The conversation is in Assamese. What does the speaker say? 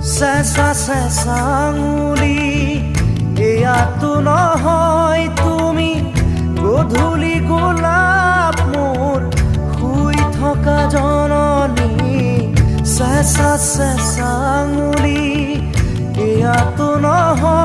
চেঁচা চেঁচা আঙুলি এয়াতো নহয় তুমি গধূলি গোলাপ মোৰ শুই থকা জননী চেঁচা চেঁচা আঙুলি এয়াতো নহয়